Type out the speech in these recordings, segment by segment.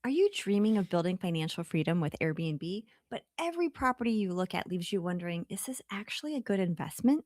Are you dreaming of building financial freedom with Airbnb, but every property you look at leaves you wondering, is this actually a good investment?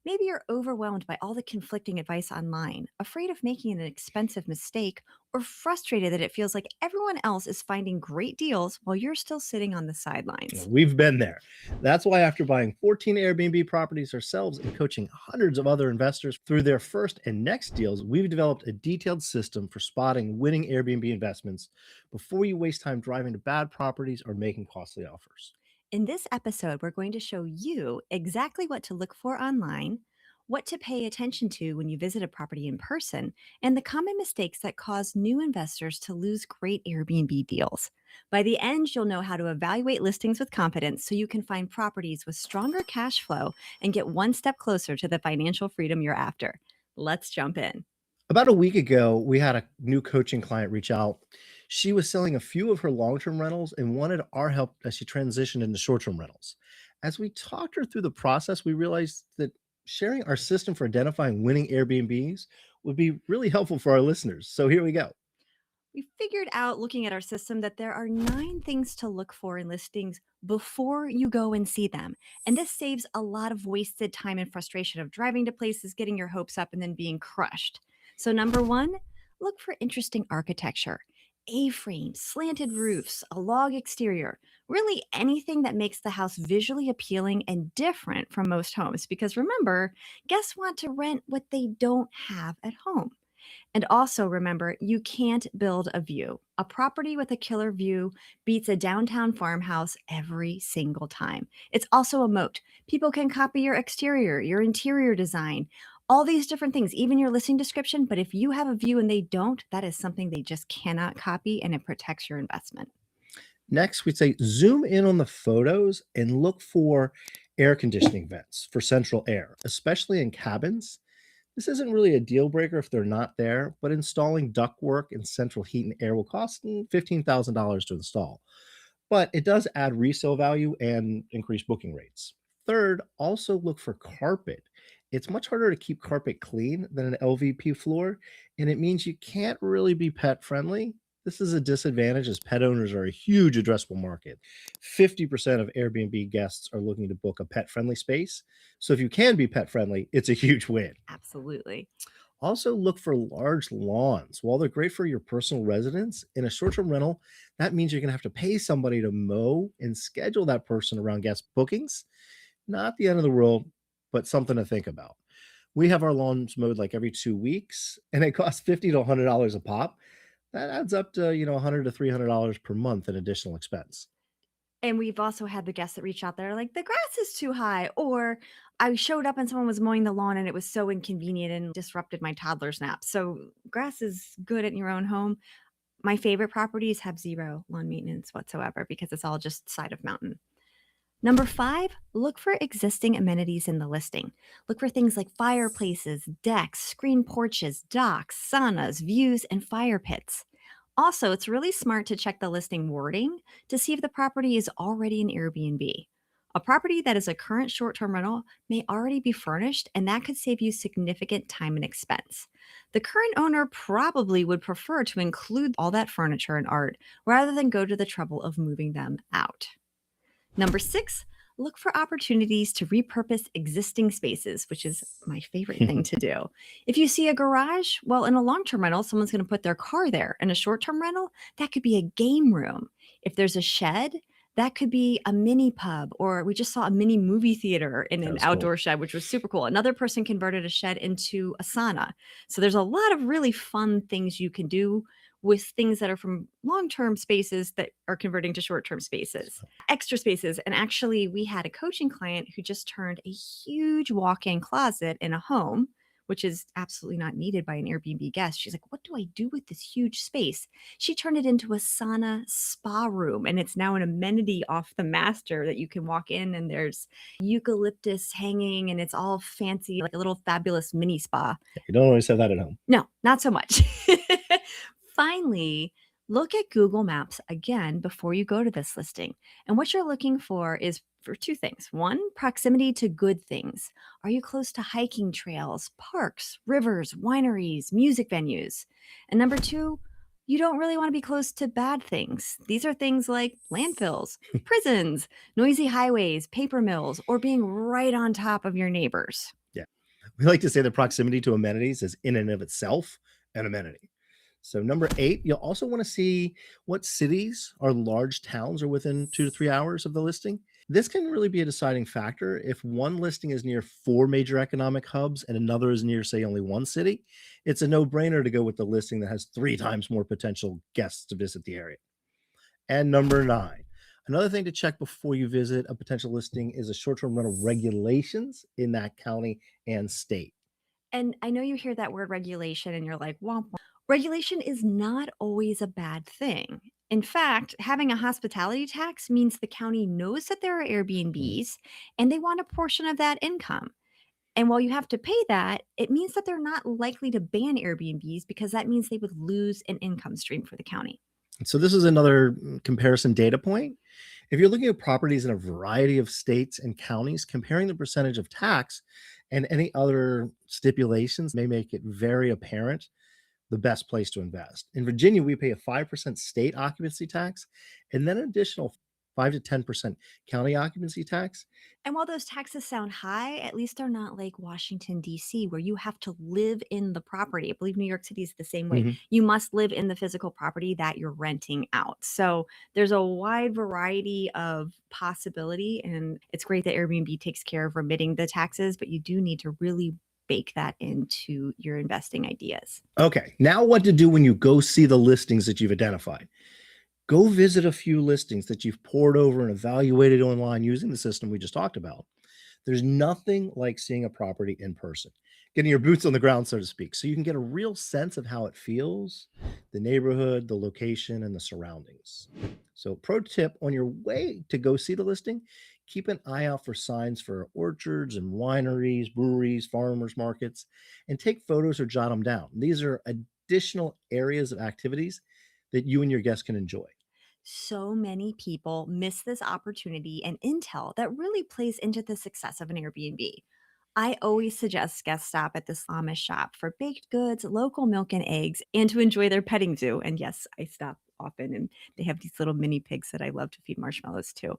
Maybe you're overwhelmed by all the conflicting advice online, afraid of making an expensive mistake, or frustrated that it feels like everyone else is finding great deals while you're still sitting on the sidelines. We've been there. That's why, after buying 14 Airbnb properties ourselves and coaching hundreds of other investors through their first and next deals, we've developed a detailed system for spotting winning Airbnb investments before you waste time driving to bad properties or making costly offers. In this episode, we're going to show you exactly what to look for online, what to pay attention to when you visit a property in person, and the common mistakes that cause new investors to lose great Airbnb deals. By the end, you'll know how to evaluate listings with confidence so you can find properties with stronger cash flow and get one step closer to the financial freedom you're after. Let's jump in. About a week ago, we had a new coaching client reach out. She was selling a few of her long term rentals and wanted our help as she transitioned into short term rentals. As we talked her through the process, we realized that sharing our system for identifying winning Airbnbs would be really helpful for our listeners. So here we go. We figured out looking at our system that there are 9 things to look for in listings before you go and see them. And this saves a lot of wasted time and frustration of driving to places, getting your hopes up, and then being crushed. So, number one, look for interesting architecture. A-frames, slanted roofs, a log exterior, really anything that makes the house visually appealing and different from most homes. Because remember, guests want to rent what they don't have at home. And also remember, you can't build a view. A property with a killer view beats a downtown farmhouse every single time. It's also a moat. People can copy your exterior, your interior design, all these different things, even your listing description. But if you have a view and they don't, that is something they just cannot copy and it protects your investment. Next, we'd say zoom in on the photos and look for air conditioning vents for central air, especially in cabins. This isn't really a deal breaker if they're not there, but installing ductwork and central heat and air will cost $15,000 to install. But it does add resale value and increase booking rates. Third, also look for carpet. It's much harder to keep carpet clean than an LVP floor, and it means you can't really be pet friendly. This is a disadvantage as pet owners are a huge addressable market. 50% of Airbnb guests are looking to book a pet friendly space. So if you can be pet friendly, it's a huge win. Absolutely. Also, look for large lawns. While they're great for your personal residence, in a short term rental, that means you're going to have to pay somebody to mow and schedule that person around guest bookings. Not the end of the world, but something to think about. We have our lawns mowed like every 2 weeks, and it costs $50 to $100 a pop. That adds up to, $100 to $300 per month in additional expense. And we've also had the guests that reach out that are like, the grass is too high. Or I showed up and someone was mowing the lawn and it was so inconvenient and disrupted my toddler's nap. So grass is good at your own home. My favorite properties have zero lawn maintenance whatsoever because it's all just side of mountain. Number five, look for existing amenities in the listing. Look for things like fireplaces, decks, screen porches, docks, saunas, views, and fire pits. Also, it's really smart to check the listing wording to see if the property is already an Airbnb. A property that is a current short term rental may already be furnished, and that could save you significant time and expense. The current owner probably would prefer to include all that furniture and art rather than go to the trouble of moving them out. Number six, look for opportunities to repurpose existing spaces, which is my favorite thing to do. If you see a garage, well, in a long term rental, someone's going to put their car there. In a short term rental, that could be a game room. If there's a shed, that could be a mini pub, or we just saw a mini movie theater in That an was cool. outdoor shed, which was super cool. Another person converted a shed into a sauna. So there's a lot of really fun things you can do with things that are from long-term spaces that are converting to short-term spaces, extra spaces. And actually, we had a coaching client who just turned a huge walk-in closet in a home, which is absolutely not needed by an Airbnb guest. She's like, what do I do with this huge space? She turned it into a sauna spa room, and it's now an amenity off the master that you can walk in, and there's eucalyptus hanging, and it's all fancy, like a little fabulous mini spa. You don't always have that at home. No, not so much. Finally, look at Google Maps again before you go to this listing. And what you're looking for is for two things. One, proximity to good things. Are you close to hiking trails, parks, rivers, wineries, music venues? And number two, You don't really want to be close to bad things. These are things like landfills, prisons, noisy highways, paper mills, or being right on top of your neighbors. Yeah. We like to say that proximity to amenities is in and of itself an amenity. So, number 8, you'll also want to see what cities or large towns are within 2 to 3 hours of the listing. This can really be a deciding factor. If one listing is near 4 major economic hubs and another is near, say, only one city, it's a no-brainer to go with the listing that has 3 times more potential guests to visit the area. And number 9, another thing to check before you visit a potential listing is the short-term rental regulations in that county and state. And I know you hear that word regulation and you're like, womp womp. Regulation is not always a bad thing. In fact, having a hospitality tax means the county knows that there are Mm. Airbnbs and they want a portion of that income. And while you have to pay that, it means that they're not likely to ban Airbnbs because that means they would lose an income stream for the county. So this is another comparison data point. If you're looking at properties in a variety of states and counties, comparing the percentage of tax and any other stipulations may make it very apparent the best place to invest. In Virginia, we pay a 5% state occupancy tax and then an additional 5 to 10% county occupancy tax. And while those taxes sound high, at least they're not like Washington, D.C., where you have to live in the property. I believe New York City is the same way. Mhm. You must live in the physical property that you're renting out. So there's a wide variety of possibility. And it's great that Airbnb takes care of remitting the taxes, but you do need to really bake that into your investing ideas. Okay, now what to do when you go see the listings that you've identified. Go visit a few listings that you've poured over and evaluated online using the system we just talked about. There's nothing like seeing a property in person, getting your boots on the ground, so to speak, so you can get a real sense of how it feels, the neighborhood, the location, and the surroundings. So, pro tip on your way to go see the listing, keep an eye out for signs for orchards and wineries, breweries, farmers markets, and take photos or jot them down. These are additional areas of activities that you and your guests can enjoy. So many people miss this opportunity and intel that really plays into the success of an Airbnb. I always suggest guests stop at this Amish shop for baked goods, local milk and eggs, and to enjoy their petting zoo. And yes, I stop often and they have these little mini pigs that I love to feed marshmallows to.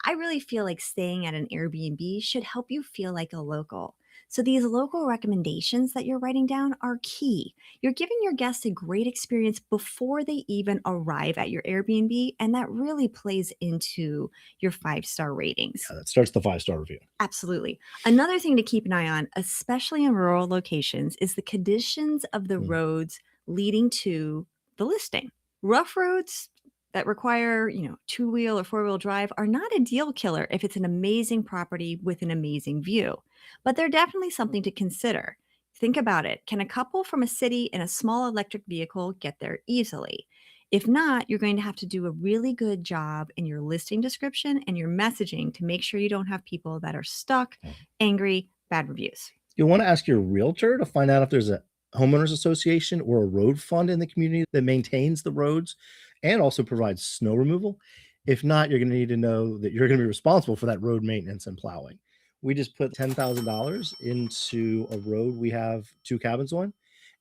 I really feel like staying at an Airbnb should help you feel like a local. So these local recommendations that you're writing down are key. You're giving your guests a great experience before they even arrive at your Airbnb, and that really plays into your 5-star ratings. Yeah, that starts the 5-star review. Absolutely. Another thing to keep an eye on, especially in rural locations, is the conditions of the Mm. roads leading to the listing. Rough roads that require, two-wheel or four-wheel drive are not a deal killer if it's an amazing property with an amazing view, but they're definitely something to consider. Think about it. Can a couple from a city in a small electric vehicle get there easily? If not, you're going to have to do a really good job in your listing description and your messaging to make sure you don't have people that are stuck, angry, bad reviews. You'll want to ask your realtor to find out if there's a homeowners association or a road fund in the community that maintains the roads and also provides snow removal. If not, you're going to need to know that you're going to be responsible for that road maintenance and plowing. We just put $10,000 into a road we have 2 cabins on.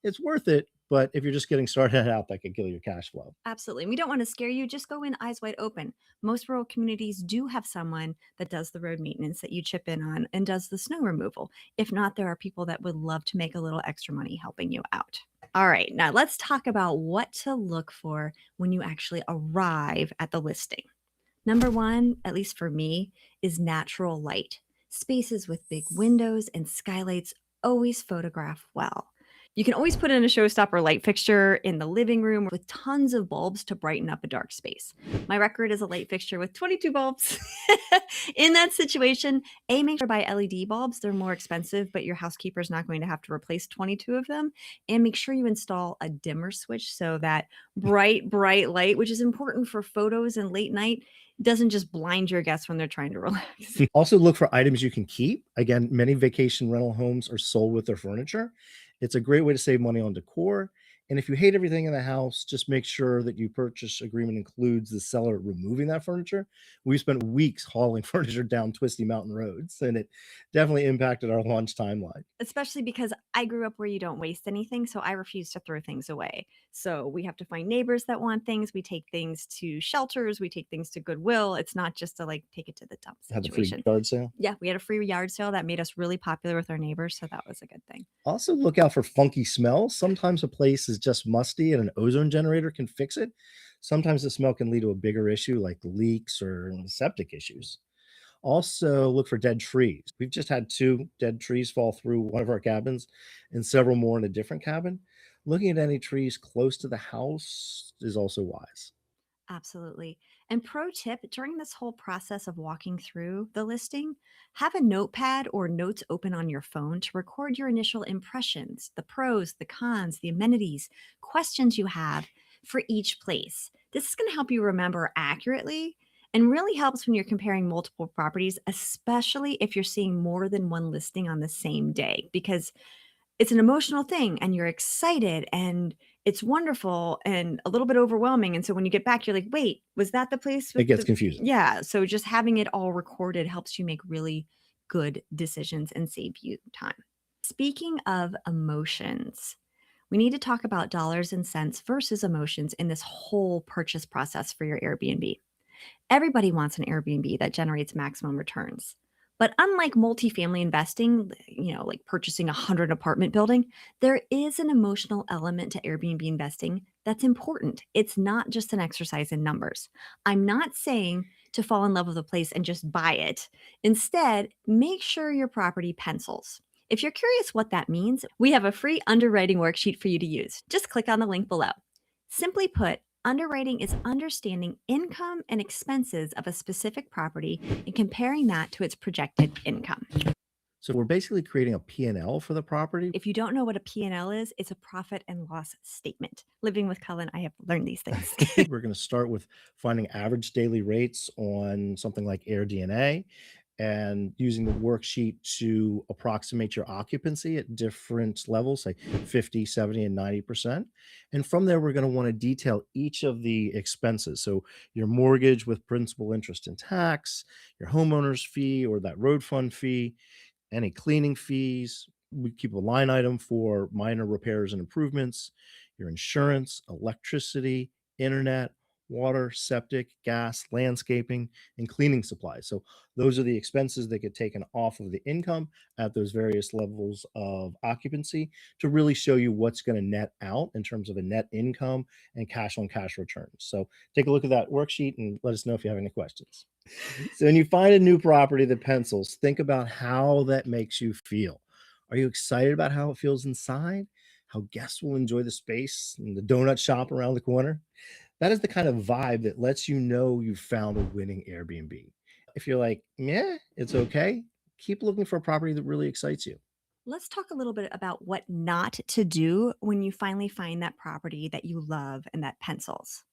It's worth it, but if you're just getting started out, that could kill your cash flow. Absolutely. We don't want to scare you. Just go in eyes wide open. Most rural communities do have someone that does the road maintenance that you chip in on and does the snow removal. If not, there are people that would love to make a little extra money helping you out. All right, now let's talk about what to look for when you actually arrive at the listing. Number one, at least for me, is natural light. Spaces with big windows and skylights always photograph well. You can always put in a showstopper light fixture in the living room with tons of bulbs to brighten up a dark space. My record is a light fixture with 22 bulbs. In that situation, make sure to buy LED bulbs. They're more expensive, but your housekeeper is not going to have to replace 22 of them. And make sure you install a dimmer switch so that bright light, which is important for photos and late night, doesn't just blind your guests when they're trying to relax. Also, look for items you can keep. Again, many vacation rental homes are sold with their furniture. It's a great way to save money on decor. And if you hate everything in the house, just make sure that your purchase agreement includes the seller removing that furniture. We spent weeks hauling furniture down twisty mountain roads, and it definitely impacted our launch timeline. Especially because I grew up where you don't waste anything, so I refuse to throw things away. So we have to find neighbors that want things. We take things to shelters. We take things to Goodwill. It's not just to like take it to the dump Had the free situation. yard sale. Yeah, we had a free yard sale that made us really popular with our neighbors. So that was a good thing. Also, look out for funky smells. Sometimes a place is just musty and an ozone generator can fix it. Sometimes the smell can lead to a bigger issue like leaks or septic issues. Also, look for dead trees. We've just had two dead trees fall through one of our cabins and several more in a different cabin. Looking at any trees close to the house is also wise. Absolutely. And pro tip during this whole process of walking through the listing, have a notepad or notes open on your phone to record your initial impressions, the pros, the cons, the amenities, questions you have for each place. This is going to help you remember accurately and really helps when you're comparing multiple properties, especially if you're seeing more than one listing on the same day, because it's an emotional thing and you're excited and it's wonderful and a little bit overwhelming, and so when you get back, you're like, "Wait, was that the place It with gets the" confusing. Yeah, so just having it all recorded helps you make really good decisions and save you time. Speaking of emotions, we need to talk about dollars and cents versus emotions in this whole purchase process for your Airbnb. Everybody wants an Airbnb that generates maximum returns. But unlike multifamily investing, like purchasing a 100 apartment building, there is an emotional element to Airbnb investing that's important. It's not just an exercise in numbers. I'm not saying to fall in love with a place and just buy it. Instead, make sure your property pencils. If you're curious what that means, we have a free underwriting worksheet for you to use. Just click on the link below. Simply put, underwriting is understanding income and expenses of a specific property and comparing that to its projected income. So we're basically creating a P&L for the property. If you don't know what a P&L is, it's a profit and loss statement. Living with Cullen, I have learned these things. We're going to start with finding average daily rates on something like AirDNA and using the worksheet to approximate your occupancy at different levels, like 50, 70, and 90%. And from there, we're going to want to detail each of the expenses. So your mortgage with principal, interest, and tax, your homeowner's fee or that road fund fee, any cleaning fees. We keep a line item for minor repairs and improvements, your insurance, electricity, internet, water, septic, gas, landscaping, and cleaning supplies. So those are the expenses that get taken off of the income at those various levels of occupancy to really show you what's going to net out in terms of a net income and cash on cash returns. So take a look at that worksheet and let us know if you have any questions. So when you find a new property that pencils, think about how that makes you feel. Are you excited about how it feels inside? How guests will enjoy the space and the donut shop around the corner? That is the kind of vibe that lets you know you've found a winning Airbnb. If you're like, yeah, it's okay, keep looking for a property that really excites you. Let's talk a little bit about what not to do when you finally find that property that you love and that pencils.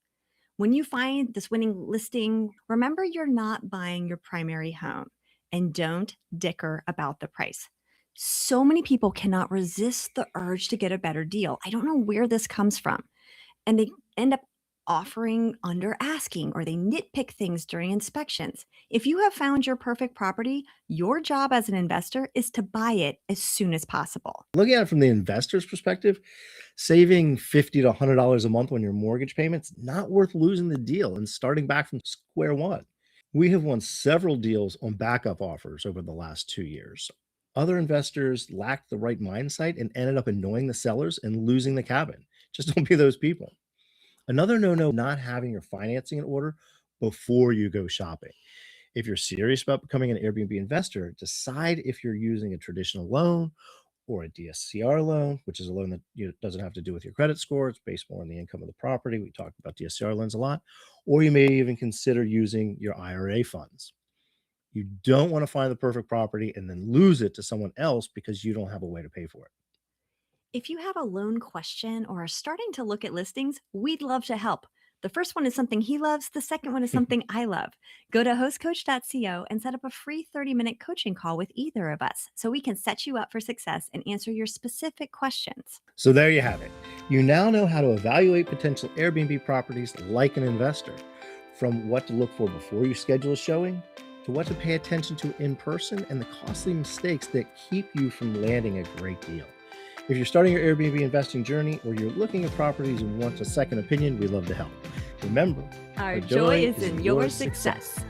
When you find this winning listing, remember you're not buying your primary home and don't dicker about the price. So many people cannot resist the urge to get a better deal. I don't know where this comes from. And they end up offering under asking or they nitpick things during inspections. If you have found your perfect property, your job as an investor is to buy it as soon as possible. Looking at it from the investor's perspective, saving $50 to $100 a month on your mortgage payments, not worth losing the deal and starting back from square one. We have won several deals on backup offers over the last 2 years. Other investors lacked the right mindset and ended up annoying the sellers and losing the cabin. Just don't be those people. Another no no, not having your financing in order before you go shopping. If you're serious about becoming an Airbnb investor, decide if you're using a traditional loan or a DSCR loan, which is a loan that doesn't have to do with your credit score. It's based more on the income of the property. We talked about DSCR loans a lot. Or you may even consider using your IRA funds. You don't want to find the perfect property and then lose it to someone else because you don't have a way to pay for it. If you have a loan question or are starting to look at listings, we'd love to help. The first one is something he loves, the second one is something I love. Go to hostcoach.co and set up a free 30-minute coaching call with either of us so we can set you up for success and answer your specific questions. So there you have it. You now know how to evaluate potential Airbnb properties like an investor, from what to look for before you schedule a showing, to what to pay attention to in person, and the costly mistakes that keep you from landing a great deal. If you're starting your Airbnb investing journey, or you're looking at properties and want a second opinion, we'd love to help. Remember, Our joy is in your success.